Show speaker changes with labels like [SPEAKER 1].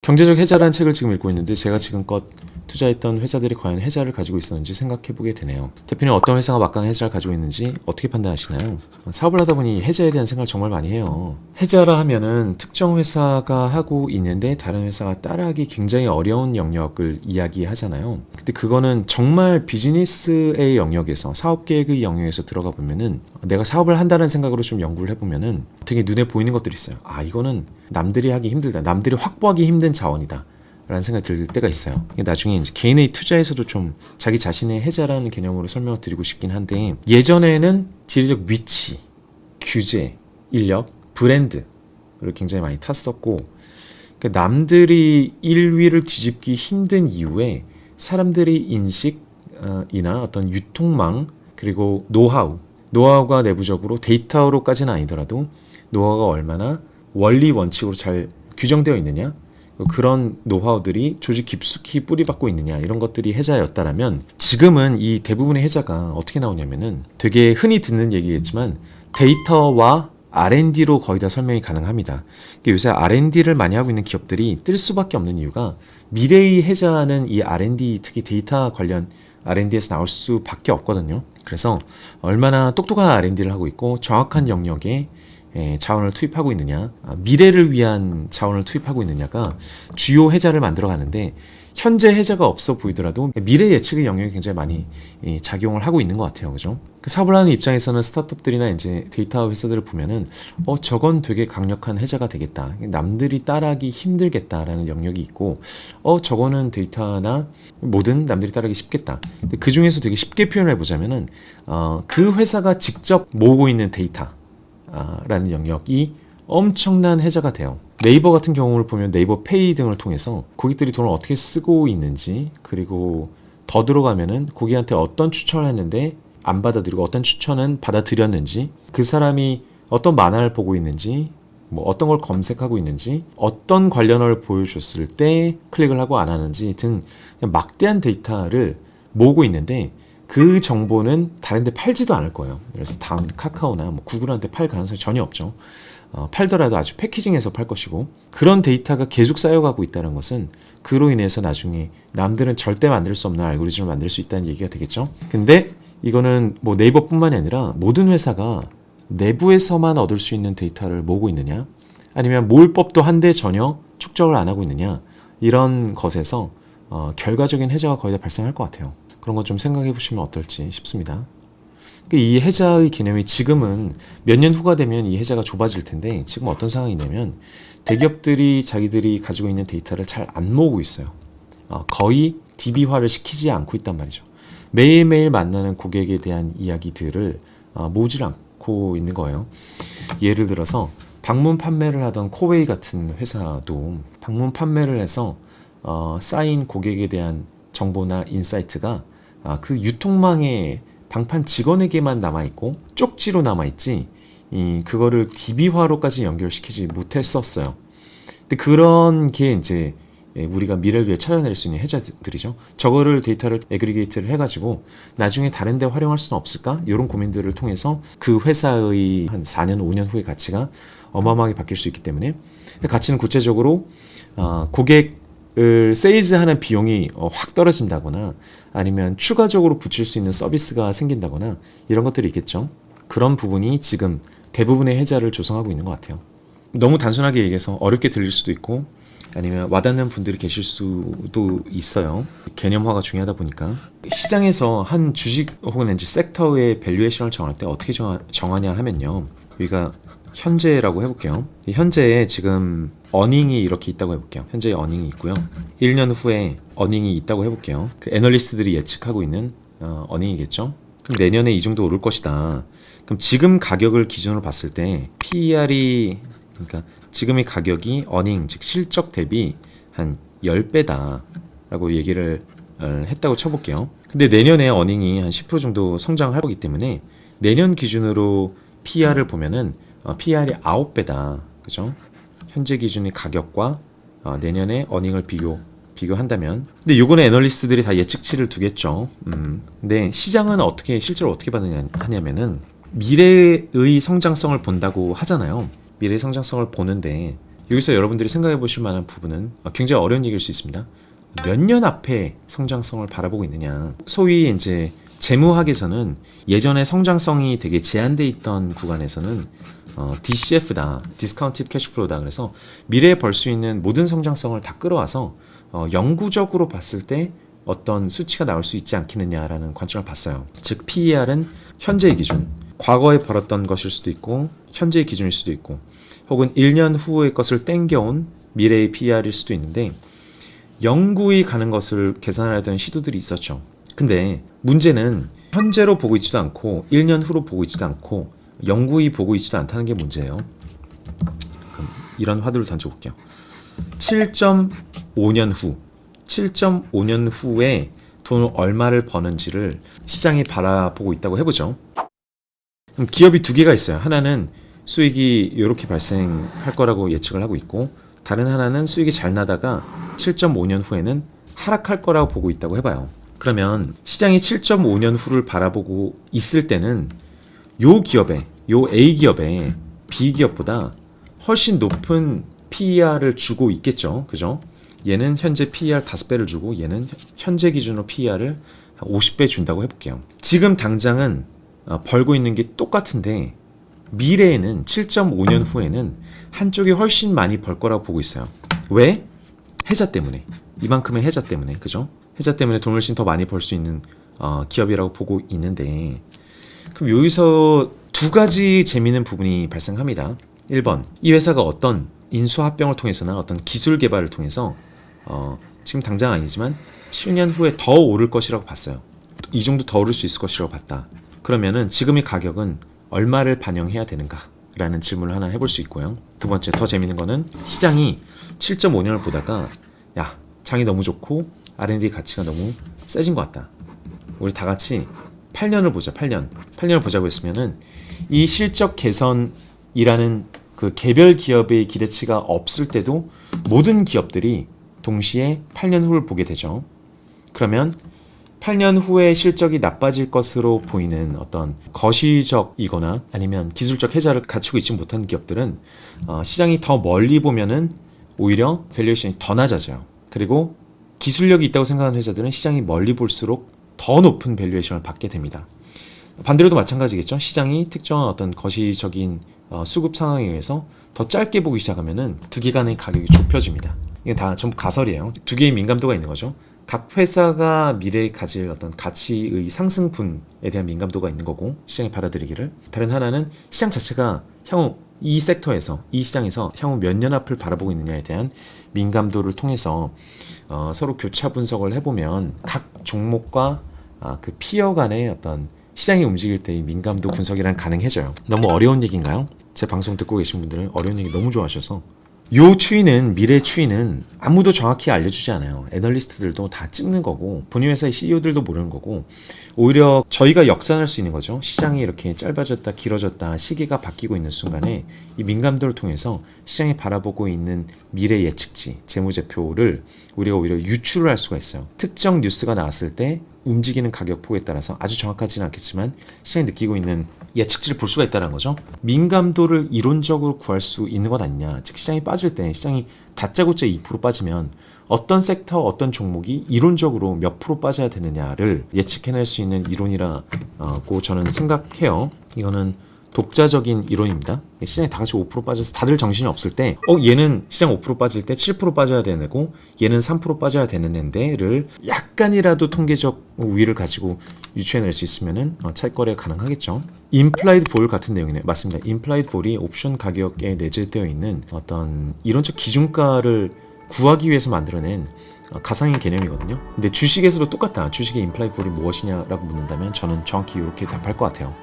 [SPEAKER 1] 경제적 해자라는 책을 지금 읽고 있는데 제가 지금껏 투자했던 회사들이 과연 해자를 가지고 있었는지 생각해보게 되네요. 대표님 어떤 회사가 막강 해자를 가지고 있는지 어떻게 판단하시나요? 사업을 하다 보니 해자에 대한 생각을 정말 많이 해요. 해자라 하면은 특정 회사가 하고 있는데 다른 회사가 따라하기 굉장히 어려운 영역을 이야기하잖아요. 근데 그거는 정말 비즈니스의 영역에서, 사업 계획의 영역에서 들어가 보면은 내가 사업을 한다는 생각으로 좀 연구를 해보면은 되게 눈에 보이는 것들이 있어요. 아, 이거는 남들이 하기 힘들다, 남들이 확보하기 힘든 자원이다 라는 생각이 들 때가 있어요. 나중에 이제 개인의 투자에서도 좀 자기 자신의 해자라는 개념으로 설명을 드리고 싶긴 한데, 예전에는 지리적 위치, 규제, 인력, 브랜드를 굉장히 많이 탔었고, 그러니까 남들이 1위를 뒤집기 힘든 이유에 사람들의 인식이나 어떤 유통망, 그리고 노하우가 내부적으로 데이터로까지는 아니더라도 노하우가 얼마나 원리 원칙으로 잘 규정되어 있느냐, 그런 노하우들이 조직 깊숙이 뿌리박고 있느냐, 이런 것들이 해자였다라면, 지금은 이 대부분의 해자가 어떻게 나오냐면은 되게 흔히 듣는 얘기겠지만 데이터와 R&D로 거의 다 설명이 가능합니다. 요새 R&D를 많이 하고 있는 기업들이 뜰 수밖에 없는 이유가, 미래의 해자는 이 R&D, 특히 데이터 관련 R&D에서 나올 수밖에 없거든요. 그래서 얼마나 똑똑한 R&D를 하고 있고 정확한 영역에 자원을 투입하고 있느냐, 미래를 위한 자원을 투입하고 있느냐가 주요 해자를 만들어 가는데, 현재 해자가 없어 보이더라도 미래 예측의 영역이 굉장히 많이 작용을 하고 있는 것 같아요. 그죠? 사업을 하는 입장에서는 스타트업들이나 이제 데이터 회사들을 보면은 저건 되게 강력한 해자가 되겠다, 남들이 따라하기 힘들겠다라는 영역이 있고, 저거는 데이터나 뭐든 남들이 따라하기 쉽겠다. 근데 그 중에서 되게 쉽게 표현해 보자면은 그 회사가 직접 모으고 있는 데이터 라는 영역이 엄청난 해자가 돼요. 네이버 같은 경우를 보면 네이버 페이 등을 통해서 고객들이 돈을 어떻게 쓰고 있는지, 그리고 더 들어가면은 고객한테 어떤 추천을 했는데 안 받아들이고 어떤 추천은 받아들였는지, 그 사람이 어떤 만화를 보고 있는지, 뭐 어떤 걸 검색하고 있는지, 어떤 관련어를 보여줬을 때 클릭을 하고 안 하는지 등 막대한 데이터를 모으고 있는데, 그 정보는 다른 데 팔지도 않을 거예요. 그래서 다음 카카오나 뭐 구글한테 팔 가능성이 전혀 없죠. 팔더라도 아주 패키징해서 팔 것이고, 그런 데이터가 계속 쌓여가고 있다는 것은 그로 인해서 나중에 남들은 절대 만들 수 없는 알고리즘을 만들 수 있다는 얘기가 되겠죠. 근데 이거는 뭐 네이버뿐만이 아니라 모든 회사가 내부에서만 얻을 수 있는 데이터를 모으고 있느냐, 아니면 모을 법도 한데 전혀 축적을 안 하고 있느냐, 이런 것에서 결과적인 해자가 거의 다 발생할 것 같아요. 그런 거 좀 생각해 보시면 어떨지 싶습니다. 이 해자의 개념이 지금은 몇 년 후가 되면 이 해자가 좁아질 텐데, 지금 어떤 상황이냐면 대기업들이 자기들이 가지고 있는 데이터를 잘 안 모으고 있어요. 거의 DB화를 시키지 않고 있단 말이죠. 매일매일 만나는 고객에 대한 이야기들을 모으질 않고 있는 거예요. 예를 들어서 방문 판매를 하던 코웨이 같은 회사도 방문 판매를 해서 쌓인 고객에 대한 정보나 인사이트가 그 유통망에 방판 직원에게만 남아있고 쪽지로 남아있지, 그거를 DB화로까지 연결시키지 못했었어요. 근데 그런 게 이제 우리가 미래를 위해 찾아낼 수 있는 해자들이죠. 저거를 데이터를 애그리게이트를 해가지고 나중에 다른 데 활용할 수는 없을까? 이런 고민들을 통해서 그 회사의 한 4년, 5년 후의 가치가 어마어마하게 바뀔 수 있기 때문에, 가치는 구체적으로 고객을 세일즈하는 비용이 확 떨어진다거나, 아니면 추가적으로 붙일 수 있는 서비스가 생긴다거나, 이런 것들이 있겠죠. 그런 부분이 지금 대부분의 해자를 조성하고 있는 것 같아요. 너무 단순하게 얘기해서 어렵게 들릴 수도 있고, 아니면 와닿는 분들이 계실 수도 있어요. 개념화가 중요하다 보니까. 시장에서 한 주식 혹은 이제 섹터의 밸류에이션을 정할 때 어떻게 정하냐 하면요, 여기가 현재라고 해볼게요. 현재에 지금 어닝이 이렇게 있다고 해볼게요. 현재의 어닝이 있고요. 1년 후에 어닝이 있다고 해볼게요. 그 애널리스트들이 예측하고 있는 어닝이겠죠. 그럼 내년에 이 정도 오를 것이다. 그럼 지금 가격을 기준으로 봤을 때 PER이, 그러니까 지금의 가격이 어닝, 즉 실적 대비 한 10배다 라고 얘기를 했다고 쳐볼게요. 근데 내년에 어닝이 한 10% 정도 성장할 거기 때문에 내년 기준으로 PER을 보면은 PER이 9배다. 그죠? 현재 기준의 가격과 내년에 어닝을 비교한다면. 근데 요거는 애널리스트들이 다 예측치를 두겠죠. 근데 시장은 실제로 어떻게 하냐면은 미래의 성장성을 본다고 하잖아요. 미래의 성장성을 보는데 여기서 여러분들이 생각해 보실 만한 부분은 굉장히 어려운 얘기일 수 있습니다. 몇 년 앞에 성장성을 바라보고 있느냐. 소위 이제 재무학에서는 예전에 성장성이 되게 제한돼 있던 구간에서는 DCF다, Discounted Cash Flow다. 그래서 미래에 벌 수 있는 모든 성장성을 다 끌어와서 영구적으로 봤을 때 어떤 수치가 나올 수 있지 않겠느냐라는 관점을 봤어요. 즉 PER은 현재의 기준, 과거에 벌었던 것일 수도 있고 현재의 기준일 수도 있고 혹은 1년 후의 것을 땡겨온 미래의 PER일 수도 있는데 영구히 가는 것을 계산하려던 시도들이 있었죠. 근데 문제는 현재로 보고 있지도 않고 1년 후로 보고 있지도 않고 영구히 보고 있지도 않다는 게 문제예요. 그럼 이런 화두를 던져볼게요. 7.5년 후 7.5년 후에 돈을 얼마를 버는지를 시장이 바라보고 있다고 해보죠. 그럼 기업이 두 개가 있어요. 하나는 수익이 이렇게 발생할 거라고 예측을 하고 있고 다른 하나는 수익이 잘 나다가 7.5년 후에는 하락할 거라고 보고 있다고 해봐요. 그러면 시장이 7.5년 후를 바라보고 있을 때는 요 A기업에 B기업보다 훨씬 높은 PER을 주고 있겠죠. 그죠? 얘는 현재 PER 5배를 주고 얘는 현재 기준으로 PER을 50배 준다고 해볼게요. 지금 당장은 벌고 있는 게 똑같은데 미래에는 7.5년 후에는 한쪽이 훨씬 많이 벌 거라고 보고 있어요. 왜? 해자 때문에. 이만큼의 해자 때문에. 그죠? 해자 때문에 돈을 훨씬 더 많이 벌 수 있는 기업이라고 보고 있는데 그럼 여기서 두 가지 재미있는 부분이 발생합니다. 1번, 이 회사가 어떤 인수합병을 통해서나 어떤 기술 개발을 통해서 지금 당장 아니지만 10년 후에 더 오를 것이라고 봤어요. 이 정도 더 오를 수 있을 것이라고 봤다. 그러면은 지금의 가격은 얼마를 반영해야 되는가? 라는 질문을 하나 해볼 수 있고요. 두 번째, 더 재밌는 거는 시장이 7.5년을 보다가 야, 장이 너무 좋고 R&D 가치가 너무 세진 것 같다. 우리 다 같이 8년을 보자. 8년을 보자고 했으면은 이 실적 개선이라는 그 개별 기업의 기대치가 없을 때도 모든 기업들이 동시에 8년 후를 보게 되죠. 그러면 8년 후에 실적이 나빠질 것으로 보이는 어떤 거시적이거나 아니면 기술적 해자를 갖추고 있지 못한 기업들은 시장이 더 멀리 보면은 오히려 밸류에이션이 더 낮아져요. 그리고 기술력이 있다고 생각하는 회사들은 시장이 멀리 볼수록 더 높은 밸류에이션을 받게 됩니다. 반대로도 마찬가지겠죠. 시장이 특정한 어떤 거시적인 수급 상황에 의해서 더 짧게 보기 시작하면은 두 개 간의 가격이 좁혀집니다. 이게 다 전부 가설이에요. 두 개의 민감도가 있는 거죠. 각 회사가 미래에 가질 어떤 가치의 상승분에 대한 민감도가 있는 거고 시장이 받아들이기를. 다른 하나는 시장 자체가 향후 이 섹터에서 이 시장에서 향후 몇 년 앞을 바라보고 있느냐에 대한 민감도를 통해서 서로 교차 분석을 해보면 각 종목과 그 피어 간의 어떤 시장이 움직일 때의 민감도 분석이란 가능해져요. 너무 어려운 얘기인가요? 제 방송 듣고 계신 분들은 어려운 얘기 너무 좋아하셔서 요 추이는 미래 추이는 아무도 정확히 알려주지 않아요. 애널리스트들도 다 찍는 거고 본인 회사의 CEO들도 모르는 거고 오히려 저희가 역산할 수 있는 거죠. 시장이 이렇게 짧아졌다 길어졌다 시기가 바뀌고 있는 순간에 이 민감도를 통해서 시장이 바라보고 있는 미래 예측치 재무제표를 우리가 오히려 유추를 할 수가 있어요. 특정 뉴스가 나왔을 때 움직이는 가격폭에 따라서 아주 정확하지는 않겠지만 시장이 느끼고 있는 예측치를 볼 수가 있다는 거죠. 민감도를 이론적으로 구할 수 있는 것 아니냐. 즉 시장이 빠질 때 시장이 다짜고짜 2% 빠지면 어떤 섹터 어떤 종목이 이론적으로 몇 프로 빠져야 되느냐를 예측해낼 수 있는 이론이라고 저는 생각해요. 이거는 독자적인 이론입니다. 시장이 다 같이 5% 빠져서 다들 정신이 없을 때 얘는 시장 5% 빠질 때 7% 빠져야 되는 거 얘는 3% 빠져야 되는 앤데를 약간이라도 통계적 우위를 가지고 유추해낼 수 있으면은 차익거래가 가능하겠죠. 임플라이드 볼 같은 내용이네요. 맞습니다. 임플라이드 볼이 옵션 가격에 내재되어 있는 어떤 이론적 기준가를 구하기 위해서 만들어낸 가상의 개념이거든요. 근데 주식에서도 똑같다. 주식의 임플라이드 볼이 무엇이냐라고 묻는다면 저는 정확히 이렇게 답할 것 같아요.